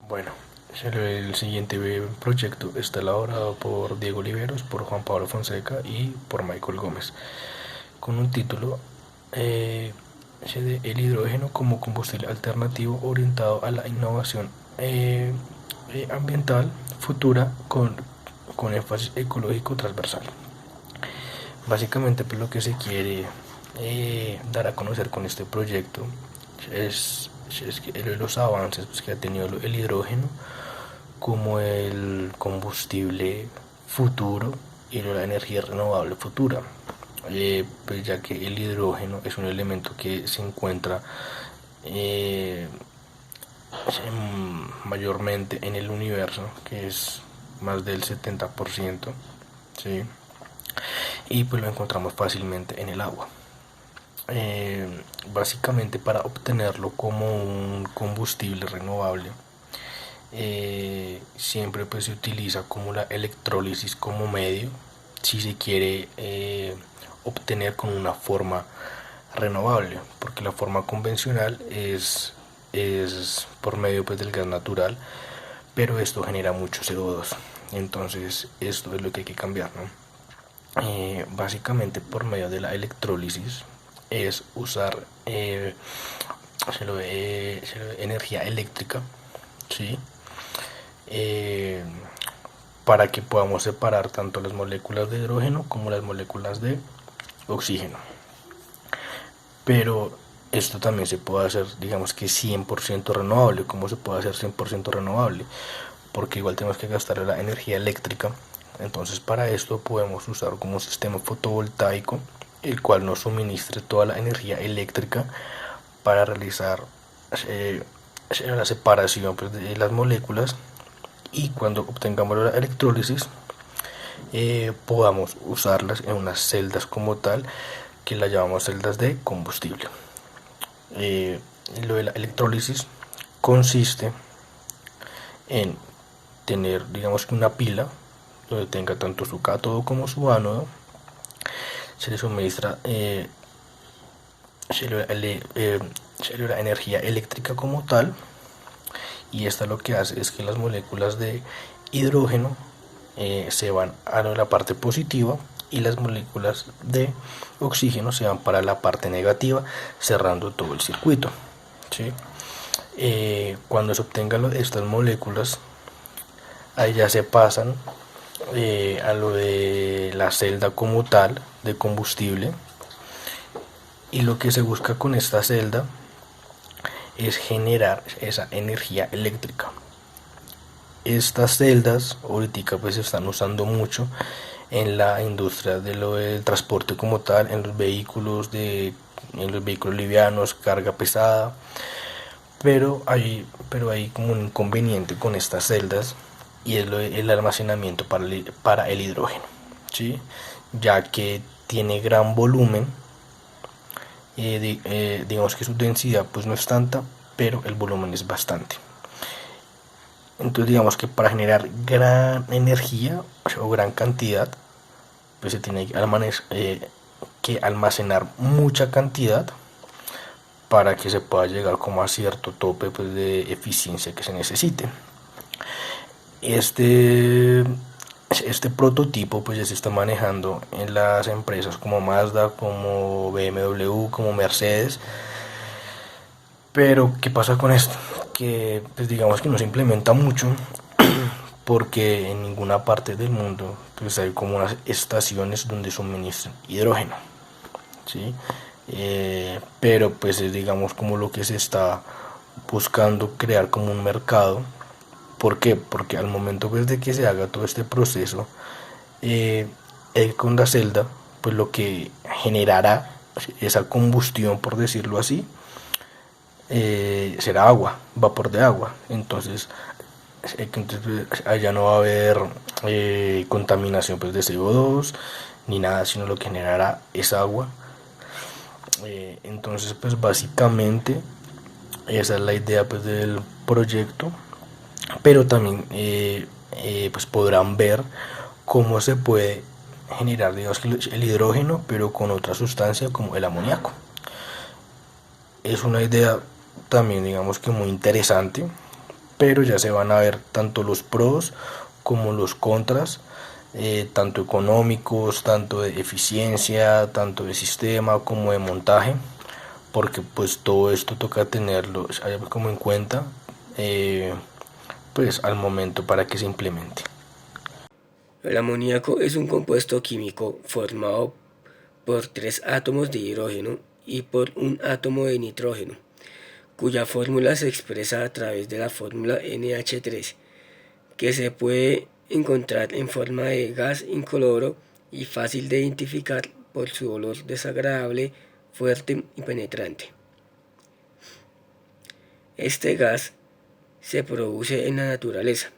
Bueno, el siguiente proyecto está elaborado por Diego Oliveros, por Juan Pablo Fonseca y por Michael Gómez, con un título eh, El hidrógeno como combustible alternativo orientado a la innovación ambiental futura con énfasis ecológico transversal. Básicamente, pues lo que se quiere dar a conocer con este proyecto es que los avances pues, que ha tenido el hidrógeno como el combustible futuro y la energía renovable futura. Pues ya que el hidrógeno es un elemento que se encuentra eh, mayormente en el universo, que es más del 70%, ¿sí? Y pues lo encontramos fácilmente en el agua. Básicamente para obtenerlo como un combustible renovable siempre pues se utiliza como la electrólisis como medio si se quiere obtener con una forma renovable, porque la forma convencional es por medio pues del gas natural, pero esto genera mucho CO2. Entonces esto es lo que hay que cambiar, ¿no? Básicamente por medio de la electrólisis es usar energía eléctrica, ¿sí? Eh, para que podamos separar tanto las moléculas de hidrógeno como las moléculas de oxígeno. Pero esto también se puede hacer, digamos que 100% renovable. ¿Cómo se puede hacer 100% renovable? Porque igual tenemos que gastar la energía eléctrica. Entonces para esto podemos usar como un sistema fotovoltaico, el cual nos suministre toda la energía eléctrica para realizar eh, la separación pues, de las moléculas, y cuando obtengamos la electrólisis podamos usarlas en unas celdas como tal, que las llamamos celdas de combustible. Eh, lo de la electrólisis consiste en tener, digamos que una pila donde tenga tanto su cátodo como su ánodo. Se le suministra la energía eléctrica como tal, y esta lo que hace es que las moléculas de hidrógeno se van a la parte positiva y las moléculas de oxígeno se van para la parte negativa, cerrando todo el circuito, ¿sí? Cuando se obtengan estas moléculas, ahí ya se pasan a lo de la celda como tal de combustible, y lo que se busca con esta celda es generar esa energía eléctrica. Estas celdas ahorita pues se están usando mucho en la industria de lo del transporte como tal, en los vehículos livianos, carga pesada, pero hay como un inconveniente con estas celdas, y es el almacenamiento para el hidrógeno, ¿sí? Ya que tiene gran volumen, digamos que su densidad pues no es tanta, pero el volumen es bastante. Entonces digamos que para generar gran energía o gran cantidad, pues se tiene que almacenar mucha cantidad para que se pueda llegar como a cierto tope pues, de eficiencia que se necesite. Este, este prototipo pues ya se está manejando en las empresas como Mazda, como BMW, como Mercedes. Pero ¿qué pasa con esto? Que pues digamos que no se implementa mucho porque en ninguna parte del mundo pues hay como unas estaciones donde suministran hidrógeno, ¿sí? Pero pues es digamos como lo que se está buscando crear como un mercado. ¿Por qué? Porque al momento pues de que se haga todo este proceso con la celda, pues lo que generará esa combustión, por decirlo así, será agua, vapor de agua. Entonces allá no va a haber contaminación pues de CO2 ni nada, sino lo que generará es agua. Entonces pues básicamente esa es la idea pues del proyecto, pero también pues podrán ver cómo se puede generar, digamos, el hidrógeno pero con otra sustancia como el amoníaco. Es una idea también digamos que muy interesante, pero ya se van a ver tanto los pros como los contras, tanto económicos, tanto de eficiencia, tanto de sistema como de montaje, porque pues todo esto toca tenerlo como en cuenta, pues al momento para que se implemente. El amoníaco es un compuesto químico formado por 3 átomos de hidrógeno y por un átomo de nitrógeno, cuya fórmula se expresa a través de la fórmula NH3, que se puede encontrar en forma de gas incoloro y fácil de identificar por su olor desagradable, fuerte y penetrante. Este gas se produce en la naturaleza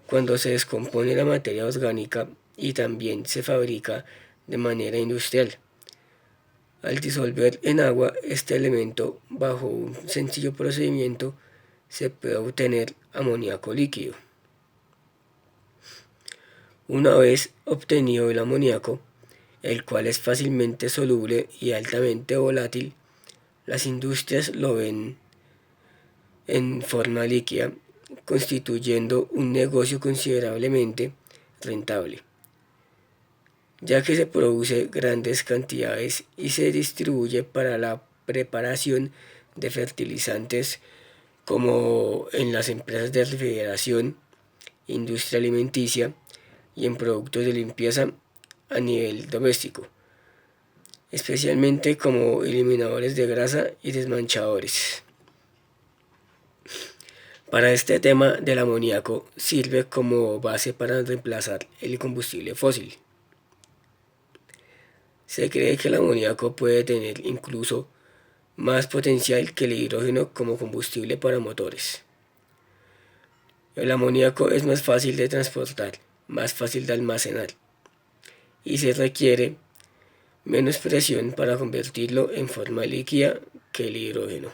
cuando se descompone la materia orgánica y también se fabrica de manera industrial. Al disolver en agua este elemento bajo un sencillo procedimiento se puede obtener amoníaco líquido. Una vez obtenido el amoníaco, el cual es fácilmente soluble y altamente volátil, las industrias lo ven en forma líquida, constituyendo un negocio considerablemente rentable, ya que se produce grandes cantidades y se distribuye para la preparación de fertilizantes como en las empresas de refrigeración, industria alimenticia y en productos de limpieza a nivel doméstico, especialmente como eliminadores de grasa y desmanchadores. Para este tema del amoníaco sirve como base para reemplazar el combustible fósil. Se cree que el amoníaco puede tener incluso más potencial que el hidrógeno como combustible para motores. El amoníaco es más fácil de transportar, más fácil de almacenar y se requiere menos presión para convertirlo en forma líquida que el hidrógeno.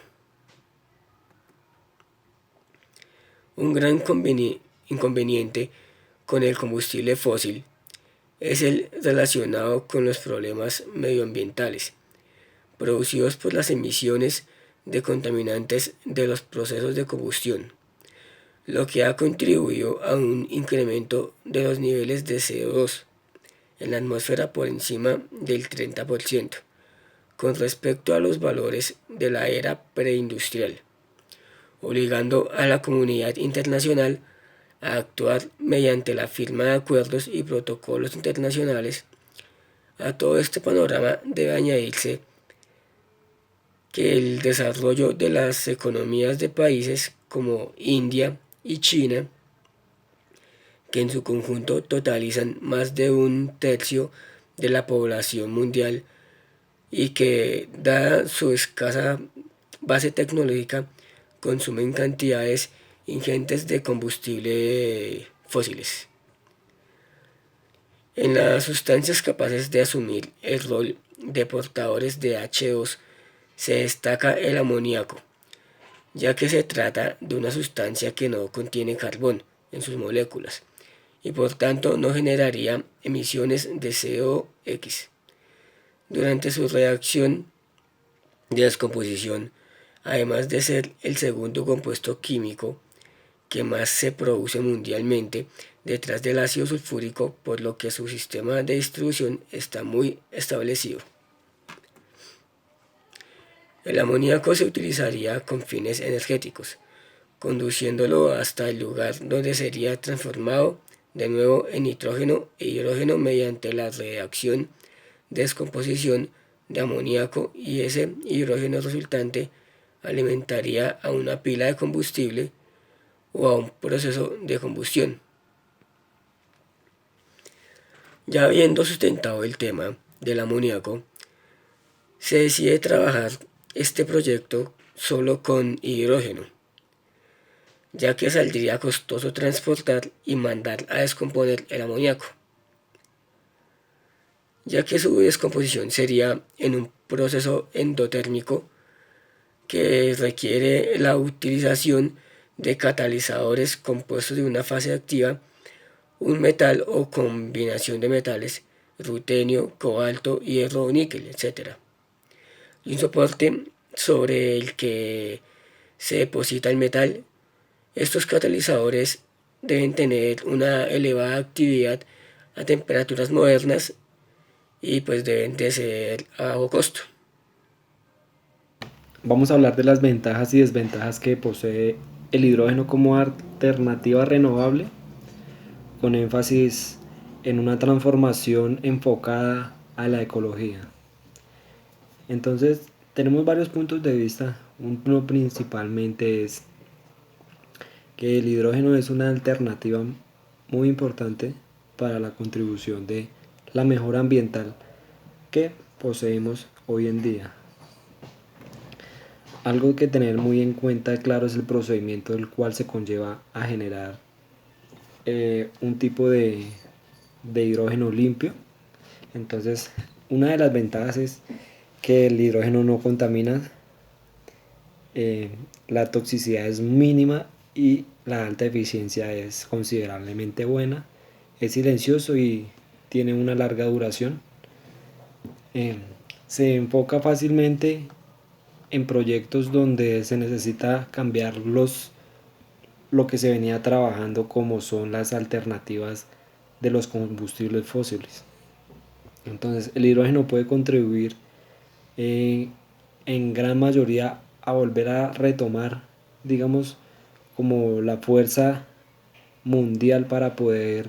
Un gran inconveniente con el combustible fósil es el relacionado con los problemas medioambientales producidos por las emisiones de contaminantes de los procesos de combustión, lo que ha contribuido a un incremento de los niveles de CO2 en la atmósfera por encima del 30% con respecto a los valores de la era preindustrial, obligando a la comunidad internacional a actuar mediante la firma de acuerdos y protocolos internacionales. A todo este panorama debe añadirse que el desarrollo de las economías de países como India y China, que en su conjunto totalizan más de un tercio de la población mundial y que, dada su escasa base tecnológica, consumen cantidades ingentes de combustible fósiles. En las sustancias capaces de asumir el rol de portadores de H2 se destaca el amoníaco, ya que se trata de una sustancia que no contiene carbón en sus moléculas y por tanto no generaría emisiones de CO2 durante su reacción de descomposición, además de ser el segundo compuesto químico que más se produce mundialmente detrás del ácido sulfúrico, por lo que su sistema de distribución está muy establecido. El amoníaco se utilizaría con fines energéticos, conduciéndolo hasta el lugar donde sería transformado de nuevo en nitrógeno e hidrógeno mediante la reacción de descomposición de amoníaco, y ese hidrógeno resultante alimentaría a una pila de combustible o a un proceso de combustión. Ya habiendo sustentado el tema del amoníaco, se decide trabajar este proyecto solo con hidrógeno, ya que saldría costoso transportar y mandar a descomponer el amoníaco, ya que su descomposición sería en un proceso endotérmico que requiere la utilización de catalizadores compuestos de una fase activa, un metal o combinación de metales, rutenio, cobalto, hierro, níquel, etc. Y un soporte sobre el que se deposita el metal Estos catalizadores deben tener una elevada actividad a temperaturas modernas y pues deben de ser a bajo costo. Vamos a hablar de las ventajas y desventajas que posee el hidrógeno como alternativa renovable, con énfasis en una transformación enfocada a la ecología. Entonces, tenemos varios puntos de vista. Uno principalmente es que el hidrógeno es una alternativa muy importante para la contribución de la mejora ambiental que poseemos hoy en día. Algo que tener muy en cuenta, claro, es el procedimiento del cual se conlleva a generar un tipo de hidrógeno limpio. Entonces, una de las ventajas es que el hidrógeno no contamina, la toxicidad es mínima y la alta eficiencia es considerablemente buena, es silencioso y tiene una larga duración. Se enfoca fácilmente en proyectos donde se necesita cambiar lo que se venía trabajando, como son las alternativas de los combustibles fósiles. Entonces el hidrógeno puede contribuir en gran mayoría a volver a retomar, digamos, como la fuerza mundial para poder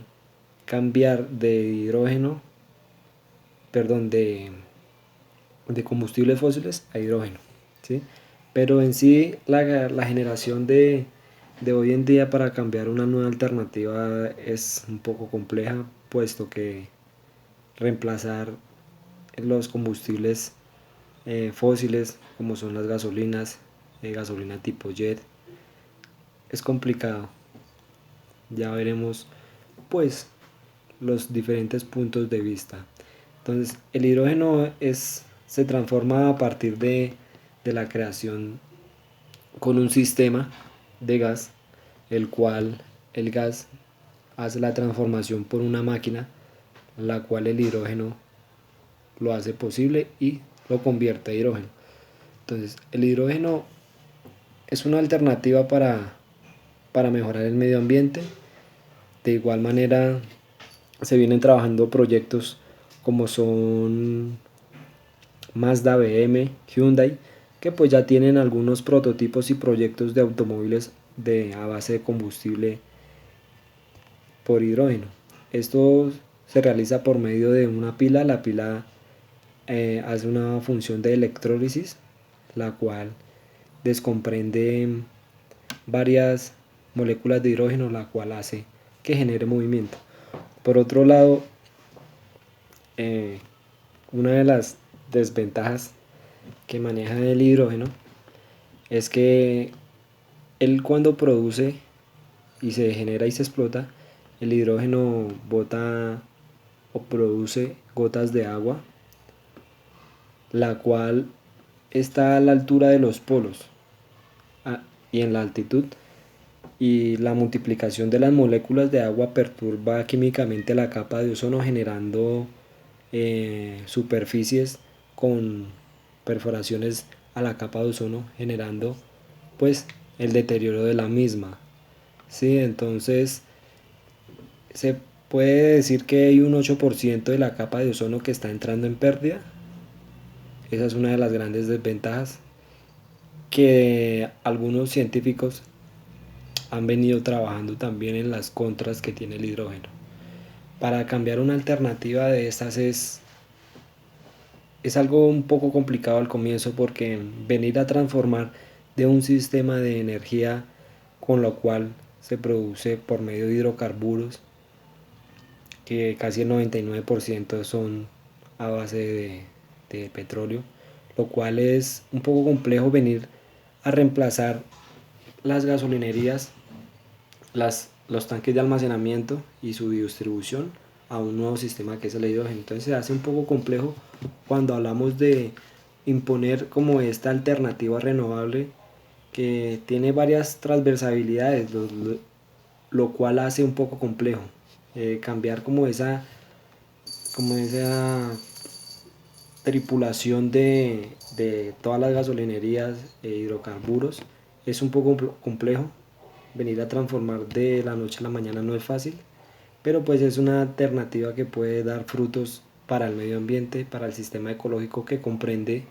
cambiar de hidrógeno, perdón, de combustibles fósiles a hidrógeno, ¿sí? Pero en sí la generación de hoy en día para cambiar una nueva alternativa es un poco compleja, puesto que reemplazar los combustibles fósiles, como son las gasolinas, gasolina tipo jet, es complicado. Ya veremos pues los diferentes puntos de vista. Entonces el hidrógeno se transforma a partir de la creación con un sistema de gas, el cual el gas hace la transformación por una máquina, la cual el hidrógeno lo hace posible y lo convierte a hidrógeno. Entonces el hidrógeno es una alternativa para mejorar el medio ambiente. De igual manera se vienen trabajando proyectos como son Mazda, BM, Hyundai, que pues ya tienen algunos prototipos y proyectos de automóviles a base de combustible por hidrógeno. Esto se realiza por medio de una pila. La pila hace una función de electrólisis, la cual descomprende varias moléculas de hidrógeno, la cual hace que genere movimiento. Por otro lado, una de las desventajas que maneja el hidrógeno es que él, cuando produce y se genera y se explota, el hidrógeno bota o produce gotas de agua, la cual está a la altura de los polos y en la altitud, y la multiplicación de las moléculas de agua perturba químicamente la capa de ozono, generando superficies con perforaciones a la capa de ozono, generando pues el deterioro de la misma. Sí, entonces se puede decir que hay un 8% de la capa de ozono que está entrando en pérdida. Esa es una de las grandes desventajas que algunos científicos han venido trabajando también en las contras que tiene el hidrógeno. Para cambiar una alternativa de estas es algo un poco complicado al comienzo, porque venir a transformar de un sistema de energía con lo cual se produce por medio de hidrocarburos, que casi el 99% son a base de petróleo, lo cual es un poco complejo venir a reemplazar las gasolinerías, los tanques de almacenamiento y su distribución a un nuevo sistema que es el hidrógeno. Entonces se hace un poco complejo cuando hablamos de imponer como esta alternativa renovable, que tiene varias transversabilidades, lo cual hace un poco complejo cambiar como esa tripulación de todas las gasolinerías e hidrocarburos. Es un poco complejo, venir a transformar de la noche a la mañana no es fácil, pero pues es una alternativa que puede dar frutos para el medio ambiente, para el sistema ecológico que comprende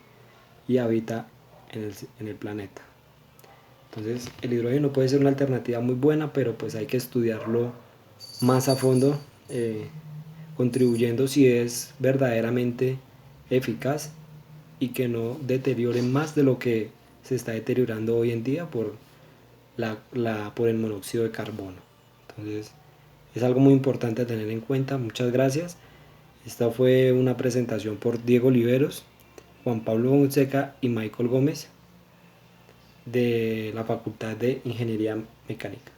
y habita en el planeta. Entonces el hidrógeno puede ser una alternativa muy buena, pero pues hay que estudiarlo más a fondo, contribuyendo si es verdaderamente eficaz y que no deteriore más de lo que se está deteriorando hoy en día por el monóxido de carbono. Entonces es algo muy importante a tener en cuenta. Muchas gracias. Esta fue una presentación por Diego Oliveros, Juan Pablo Fonseca y Michael Gómez de la Facultad de Ingeniería Mecánica.